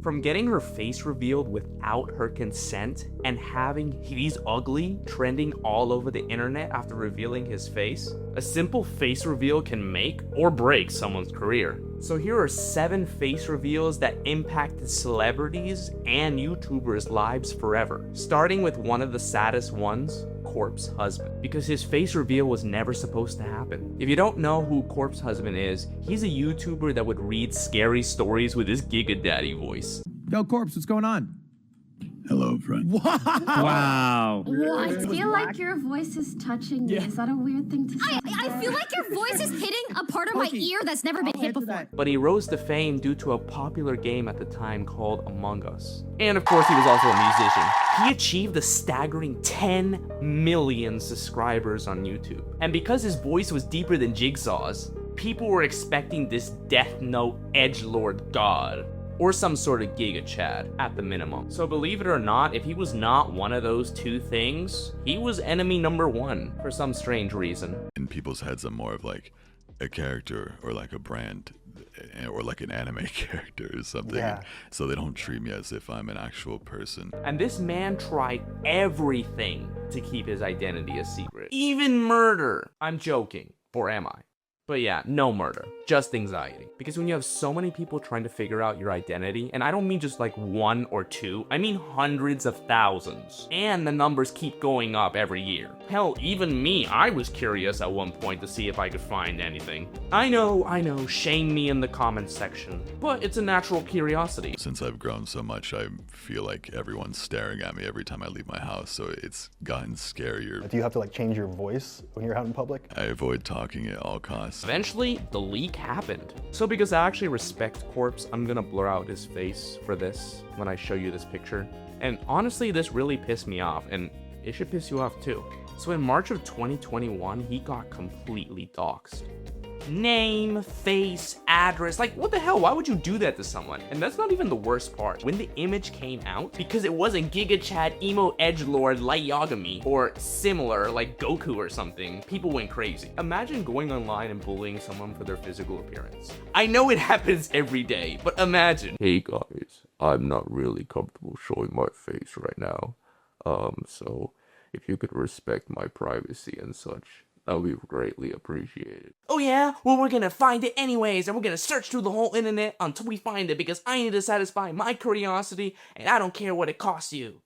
From getting her face revealed without her consent and having "he's ugly" trending all over the internet after revealing his face, a simple face reveal can make or break someone's career. So here are 7 face reveals that impacted celebrities and YouTubers' lives forever, starting with one of the saddest ones, Corpse Husband, because his face reveal was never supposed to happen. If you don't know who Corpse Husband is, he's a YouTuber that would read scary stories with his Giga Daddy voice. Yo, Corpse, what's going on? Hello, friend. Wow. I feel like your voice is touching me. Is that a weird thing to say? I feel like your voice is hitting a part of my ear that's never been hit before. But he rose to fame due to a popular game at the time called Among Us. And of course, he was also a musician. He achieved a staggering 10 million subscribers on YouTube. And because his voice was deeper than Jigsaw's, people were expecting this Death Note edgelord god, or some sort of Giga Chad at the minimum. So believe it or not, if he was not one of those two things, he was enemy number 1 for some strange reason. In people's heads, I'm more of like a character or like a brand or like an anime character or something. Yeah. So they don't treat me as if I'm an actual person. And this man tried everything to keep his identity a secret. Even murder. I'm joking, or am I? But yeah, no murder, just anxiety. Because when you have so many people trying to figure out your identity, and I don't mean just like 1 or 2, I mean hundreds of thousands. And the numbers keep going up every year. Hell, even me, I was curious at one point to see if I could find anything. I know, shame me in the comments section, but it's a natural curiosity. Since I've grown so much, I feel like everyone's staring at me every time I leave my house, so it's gotten scarier. Do you have to like change your voice when you're out in public? I avoid talking at all costs. Eventually, the leak happened. So because I actually respect Corpse, I'm gonna blur out his face for this when I show you this picture. And honestly, this really pissed me off, and it should piss you off too. So in March of 2021, he got completely doxxed. Name, face, address, like what the hell, why would you do that to someone? And that's not even the worst part. When the image came out, because it wasn't Giga Chad, emo edgelord Light Yagami, or similar like Goku or something, people went crazy. Imagine going online and bullying someone for their physical appearance. I know it happens every day, but imagine. Hey guys, I'm not really comfortable showing my face right now. So if you could respect my privacy and such, that would be greatly appreciated. Oh yeah? Well, we're gonna find it anyways, and we're gonna search through the whole internet until we find it, because I need to satisfy my curiosity, and I don't care what it costs you.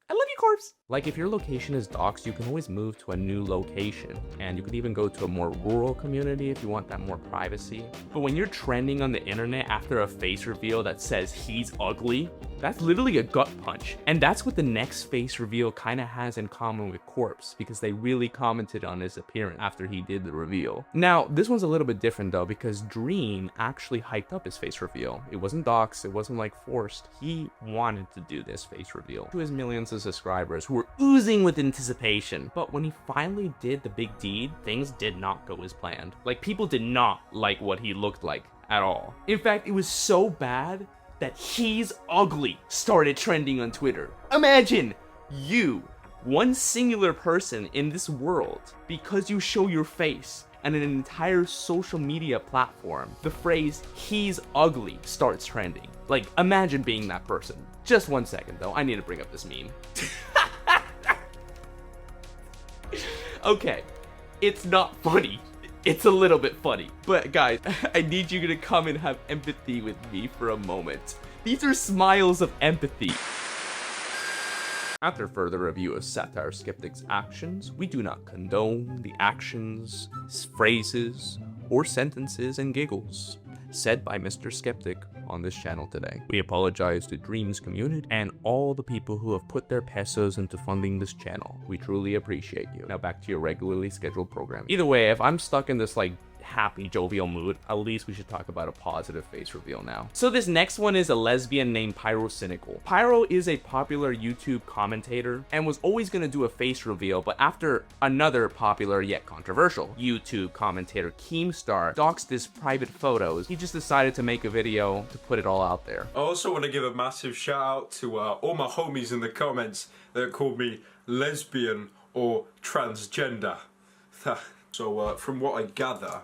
I love you, Corpse! Like, if your location is doxxed, you can always move to a new location, and you could even go to a more rural community if you want that more privacy. But when you're trending on the internet after a face reveal that says he's ugly, that's literally a gut punch. And that's what the next face reveal kind of has in common with Corpse, because they really commented on his appearance after he did the reveal. Now, this one's a little bit different though, because Dream actually hyped up his face reveal. It wasn't doxxed, it wasn't like forced. He wanted to do this face reveal to his millions of subscribers who were oozing with anticipation. But when he finally did the big deed, things did not go as planned. Like, people did not like what he looked like at all. In fact, it was so bad that he's ugly started trending on Twitter. Imagine you, one singular person in this world, because you show your face and an entire social media platform, the phrase he's ugly starts trending. Like, imagine being that person. Just 1 second though, I need to bring up this meme. Okay, it's not funny. It's a little bit funny. But guys, I need you to come and have empathy with me for a moment. These are smiles of empathy. After further review of Satire Skeptic's actions, we do not condone the actions, phrases, or sentences and giggles said by Mr. Skeptic on this channel today. We apologize to Dream's community and all the people who have put their pesos into funding this channel. We truly appreciate you. Now back to your regularly scheduled programming. Either way, if I'm stuck in this like happy, jovial mood, at least we should talk about a positive face reveal now. So this next one is a lesbian named Pyrocynical. Pyro is a popular YouTube commentator and was always gonna do a face reveal, but after another popular yet controversial YouTube commentator, Keemstar, doxed his private photos, he just decided to make a video to put it all out there. I also want to give a massive shout out to all my homies in the comments that called me lesbian or transgender. So from what I gather,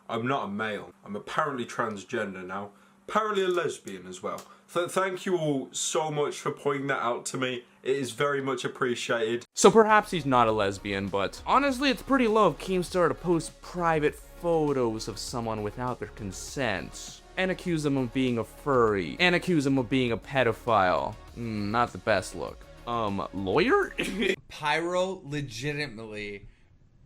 I'm not a male. I'm apparently transgender now. apparently a lesbian as well. Thank you all so much for pointing that out to me. It is very much appreciated. So perhaps he's not a lesbian, but honestly, it's pretty low of Keemstar to post private photos of someone without their consent, and accuse them of being a furry, and accuse them of being a pedophile. Not the best look. Lawyer? Pyro legitimately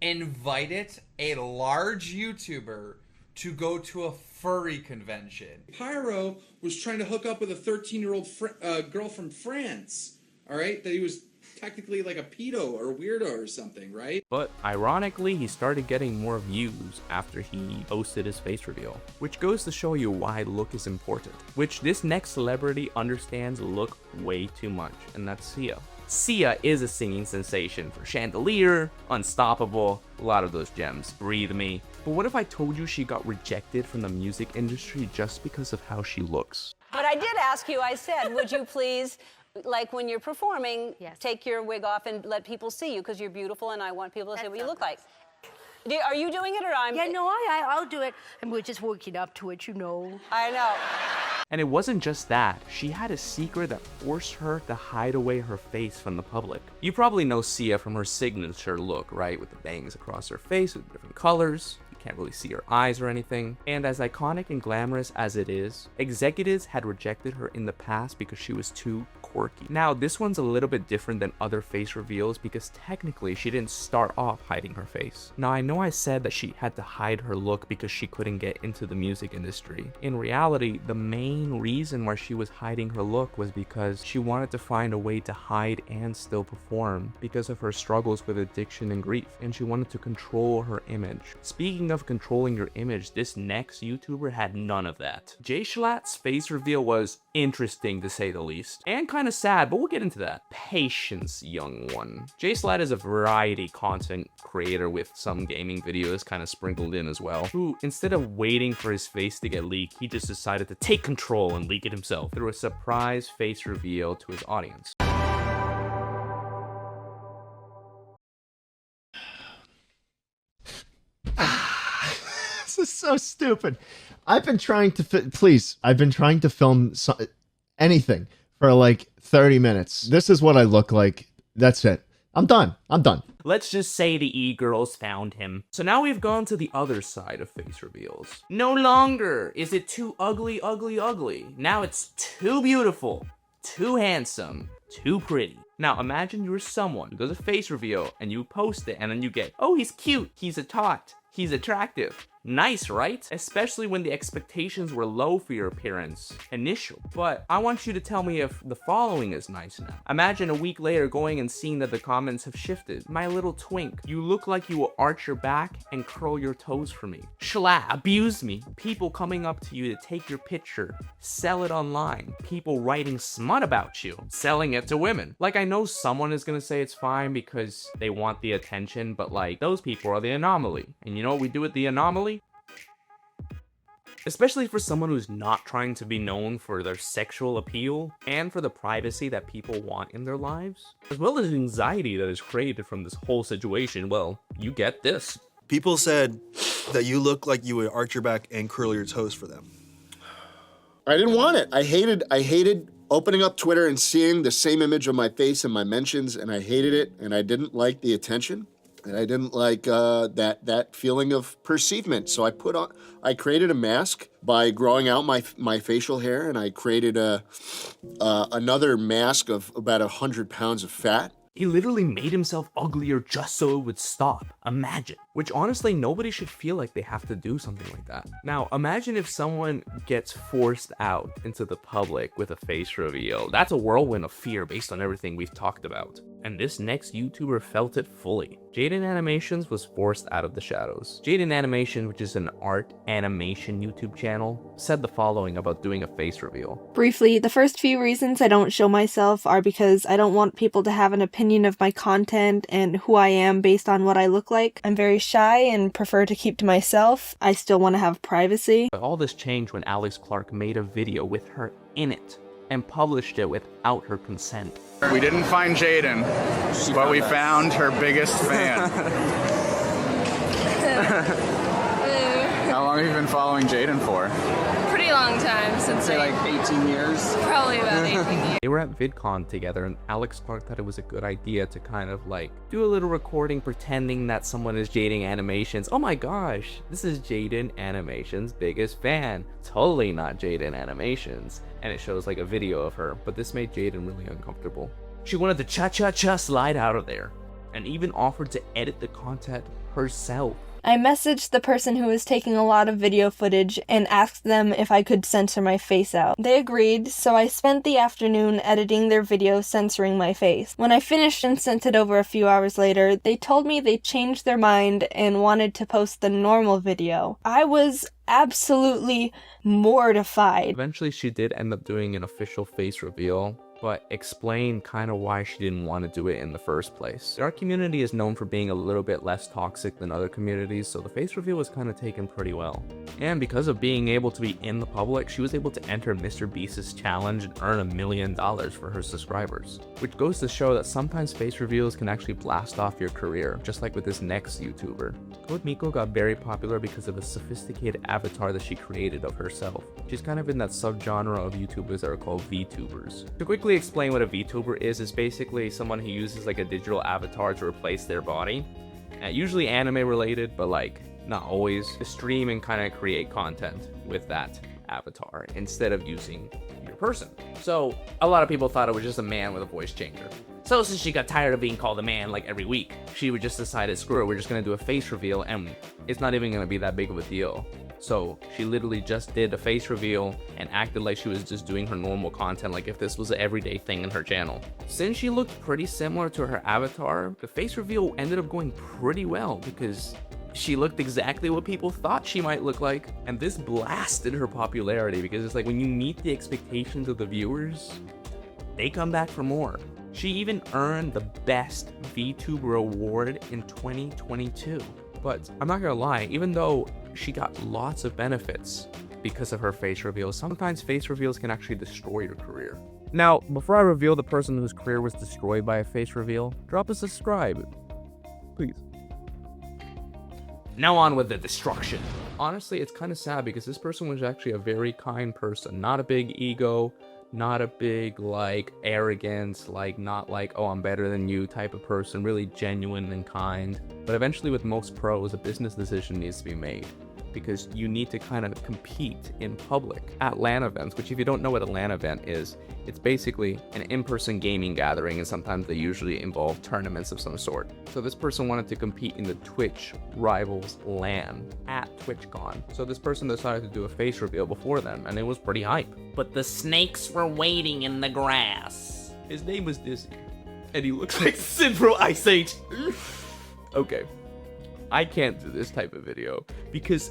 invited a large YouTuber to go to a furry convention. Pyro was trying to hook up with a 13-year-old girl from France, all right? That he was technically like a pedo or a weirdo or something, right? But ironically, he started getting more views after he posted his face reveal, which goes to show you why look is important, which this next celebrity understands look way too much, and that's Sia. Sia is a singing sensation for Chandelier, Unstoppable, a lot of those gems, Breathe Me. But what if I told you she got rejected from the music industry just because of how she looks? But I did ask you, I said, would you please, like when you're performing, take your wig off and let people see you because you're beautiful and I want people to see what you look like. Are you doing it or I'm... Yeah, no, I'll do it. And we're just working up to it, you know. I know. And it wasn't just that, she had a secret that forced her to hide away her face from the public. You probably know Sia from her signature look, right? With the bangs across her face with different colors. You can't really see her eyes or anything. And as iconic and glamorous as it is, executives had rejected her in the past because she was too quirky. Now, this one's a little bit different than other face reveals because technically she didn't start off hiding her face. Now, I know I said that she had to hide her look because she couldn't get into the music industry. In reality, the main reason why she was hiding her look was because she wanted to find a way to hide and still perform because of her struggles with addiction and grief, and she wanted to control her image. Speaking of controlling your image, this next YouTuber had none of that. JSchlatt's face reveal was interesting to say the least, and kind of sad, but we'll get into that. Patience, young one. JSchlatt is a variety content creator with some gaming videos kind of sprinkled in as well, who instead of waiting for his face to get leaked, he just decided to take control and leak it himself through a surprise face reveal to his audience. This is so stupid. I've been trying to film anything for like 30 minutes. This is what I look like. That's it. I'm done. Let's just say the e-girls found him. So now we've gone to the other side of face reveals. No longer is it too ugly. Now it's too beautiful, too handsome, too pretty. Now imagine you're someone who does a face reveal and you post it and then you get, oh, he's cute, he's a tot, he's attractive. Nice, right? Especially when the expectations were low for your appearance initially. But I want you to tell me if the following is nice now. Imagine a week later going and seeing that the comments have shifted. My little twink, you look like you will arch your back and curl your toes for me. Schlatt, abuse me. People coming up to you to take your picture, sell it online. People writing smut about you, selling it to women. Like, I know someone is gonna say it's fine because they want the attention, but like, those people are the anomaly. And you know what we do with the anomaly? Especially for someone who's not trying to be known for their sexual appeal and for the privacy that people want in their lives, as well as anxiety that is created from this whole situation. Well, you get this. People said that you look like you would arch your back and curl your toes for them. I didn't want it. I hated opening up Twitter and seeing the same image of my face in my mentions, and I hated it, and I didn't like the attention. And I didn't like that feeling of perceivement. So I created a mask by growing out my facial hair, and I created another mask of about 100 pounds of fat. He literally made himself uglier just so it would stop. Imagine. Which honestly, nobody should feel like they have to do something like that. Now, imagine if someone gets forced out into the public with a face reveal. That's a whirlwind of fear based on everything we've talked about. And this next YouTuber felt it fully. Jaiden Animations was forced out of the shadows. Jaiden Animation, which is an art animation YouTube channel, said the following about doing a face reveal. Briefly, the first few reasons I don't show myself are because I don't want people to have an opinion of my content and who I am based on what I look like. I'm very shy and prefer to keep to myself. I still want to have privacy. But all this changed when Alex Clark made a video with her in it and published it without her consent. We didn't find Jaiden, but we found her biggest fan. How long have you been following Jaiden for? Pretty long time since say like 18 years. Probably about 18 years. They were at VidCon together, and Alex Clark thought it was a good idea to kind of like do a little recording pretending that someone is Jaiden Animations. Oh my gosh, this is Jaiden Animations' biggest fan. Totally not Jaiden Animations. And it shows like a video of her, but this made Jaiden really uncomfortable. She wanted to cha-cha-cha slide out of there, and even offered to edit the content herself. I messaged the person who was taking a lot of video footage and asked them if I could censor my face out. They agreed, so I spent the afternoon editing their video censoring my face. When I finished and sent it over a few hours later, they told me they changed their mind and wanted to post the normal video. I was absolutely mortified. Eventually she did end up doing an official face reveal, but explain kind of why she didn't want to do it in the first place. Our community is known for being a little bit less toxic than other communities, so the face reveal was kind of taken pretty well. And because of being able to be in the public, she was able to enter Mr. Beast's challenge and earn $1 million for her subscribers. Which goes to show that sometimes face reveals can actually blast off your career, just like with this next YouTuber. Code Miko got very popular because of a sophisticated avatar that she created of herself. She's kind of in that subgenre of YouTubers that are called VTubers. To quickly explain what a VTuber is basically someone who uses like a digital avatar to replace their body. Usually anime related, but like not always. To stream and kind of create content with that avatar instead of using your person. So a lot of people thought it was just a man with a voice changer. So since she got tired of being called a man like every week, she would just decided, screw it, we're just gonna do a face reveal and it's not even gonna be that big of a deal. So she literally just did a face reveal and acted like she was just doing her normal content, like if this was an everyday thing in her channel. Since she looked pretty similar to her avatar, the face reveal ended up going pretty well because she looked exactly what people thought she might look like. And this blasted her popularity because it's like when you meet the expectations of the viewers, they come back for more. She even earned the Best VTuber Award in 2022. But I'm not gonna lie, even though she got lots of benefits because of her face reveals, sometimes face reveals can actually destroy your career. Now, before I reveal the person whose career was destroyed by a face reveal, drop a subscribe, please. Now on with the destruction. Honestly, it's kind of sad because this person was actually a very kind person, not a big ego, not a big like arrogance, like not like, oh, I'm better than you type of person, really genuine and kind. But eventually with most pros, a business decision needs to be made because you need to kind of compete in public at LAN events, which if you don't know what a LAN event is, it's basically an in-person gaming gathering, and sometimes they usually involve tournaments of some sort. So this person wanted to compete in the Twitch Rivals LAN at TwitchCon. So this person decided to do a face reveal before then, and it was pretty hype. But the snakes were waiting in the grass. His name was Dizzy, and he looks like Sid from Ice Age. Okay, I can't do this type of video because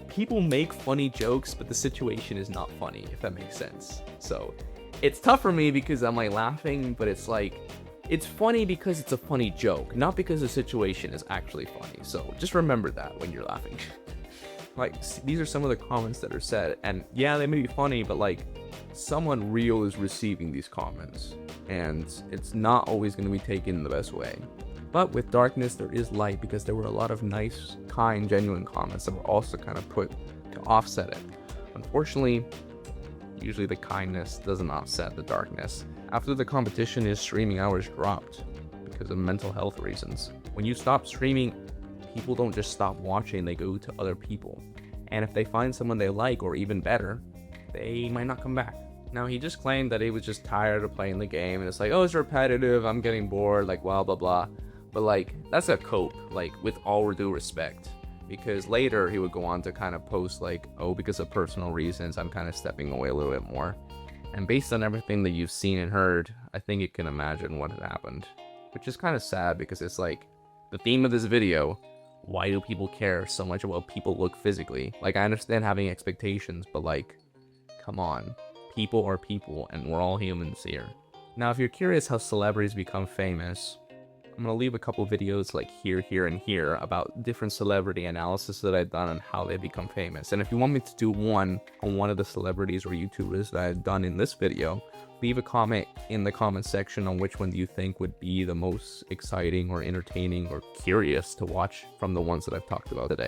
people make funny jokes, but the situation is not funny, if that makes sense. So it's tough for me because I'm like laughing, but it's like, it's funny because it's a funny joke, not because the situation is actually funny. So just remember that when you're laughing. Like, these are some of the comments that are said, and yeah, they may be funny, but like, someone real is receiving these comments, and it's not always going to be taken in the best way. But with darkness, there is light because there were a lot of nice, kind, genuine comments that were also kind of put to offset it. Unfortunately, usually the kindness doesn't offset the darkness. After the competition, his streaming hours dropped because of mental health reasons. When you stop streaming, people don't just stop watching, they go to other people. And if they find someone they like, or even better, they might not come back. Now, he just claimed that he was just tired of playing the game, and it's like, oh, it's repetitive, I'm getting bored, like, blah, blah, blah. But like, that's a cope, like, with all due respect. Because later he would go on to kind of post like, oh, because of personal reasons, I'm kind of stepping away a little bit more. And based on everything that you've seen and heard, I think you can imagine what had happened. Which is kind of sad because it's like, the theme of this video, why do people care so much about people look physically? Like, I understand having expectations, but like, come on. People are people, and we're all humans here. Now, if you're curious how celebrities become famous, I'm going to leave a couple videos like here, and here about different celebrity analysis that I've done on how they become famous. And if you want me to do one on one of the celebrities or YouTubers that I've done in this video, leave a comment in the comment section on which one do you think would be the most exciting or entertaining or curious to watch from the ones that I've talked about today.